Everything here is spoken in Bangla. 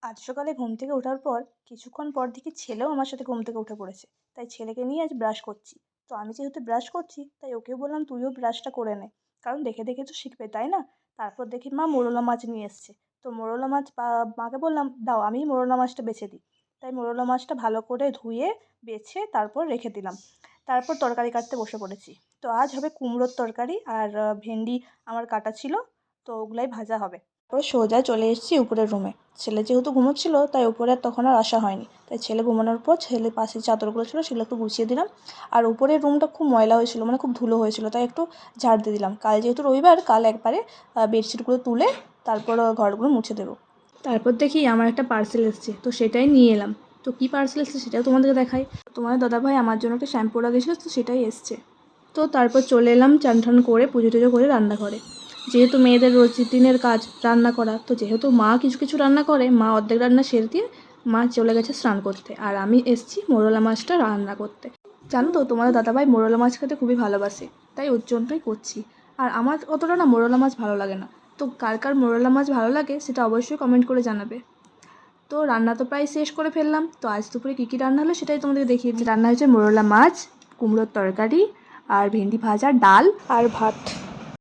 আজ সকালে ঘুম থেকে ওঠার পর কিছুক্ষণ পর দেখি ছেলেও আমার সাথে ঘুম থেকে উঠে পড়েছে। তাই ছেলেকে নিয়ে আজ ব্রাশ করছি। তো আমি যেহেতু ব্রাশ করছি তাই ওকেও বললাম তুইও ব্রাশটা করে নে। কারণ দেখে দেখে তো শিখবে, তাই না? তারপর দেখি মা মোরলা মাছ নিয়ে এসছে। তো মোরলা মাছ মাকে বললাম দাও আমি মোরলা মাছটা বেছে দিই। তাই মোরলা মাছটা ভালো করে ধুয়ে বেছে তারপর রেখে দিলাম। তারপর তরকারি কাটতে বসে পড়েছি। তো আজ হবে কুমড়োর তরকারি আর ভেন্ডি আমার কাটা ছিল, তো ওগুলাই ভাজা হবে। তারপরে সোজা চলে এসেছি উপরের রুমে। ছেলে যেহেতু ঘুমোচ্ছিল তাই উপরে আর তখন আর আসা হয়নি। তাই ছেলে ঘুমানোর পর ছেলে পাশে চাদরগুলো ছিল সেগুলো একটু গুছিয়ে দিলাম। আর উপরের রুমটা খুব ময়লা হয়েছিল, মানে খুব ধুলো হয়েছিল, তাই একটু ঝাড় দিয়ে দিলাম। কাল যেহেতু রবিবার, কাল একবারে বেডশিটগুলো তুলে তারপর ঘরগুলো মুছে দেবো। তারপর দেখি আমার একটা পার্সেল এসছে, তো সেটাই নিয়ে এলাম। তো কী পার্সেল এসছে সেটাও তোমাদেরকে দেখাই। তোমাদের দাদাভাই আমার জন্য একটা শ্যাম্পু অর্ডার দিয়েছিল, তো সেটাই এসছে। তো তারপর চলে এলাম চান টান করে পুজো টুজো করে রান্নাঘরে। যেহেতু মেয়েদের রোজ দিনের কাজ রান্না করা, তো যেহেতু মা কিছু কিছু রান্না করে, মা অর্ধেক রান্না সেরে দিয়ে মা চলে গেছে স্নান করতে, আর আমি এসছি মোরলা মাছটা রান্না করতে। জানো তো তোমাদের দাদাভাই মোরলা মাছ খেতে খুবই ভালোবাসে, তাই ওর জন্যই করছি। আর আমার অতটা না মোরলা মাছ ভালো লাগে না। তো কার কার মোরলা মাছ ভালো লাগে সেটা অবশ্যই কমেন্ট করে জানাবে। তো রান্না তো প্রায় শেষ করে ফেললাম। তো আজ দুপুরে কী কী রান্না হলো সেটাই তোমাদেরকে দেখিয়ে দিই। রান্না হয়েছে মোরলা মাছ, কুমড়োর তরকারি, আর ভেন্ডি ভাজা, ডাল আর ভাত।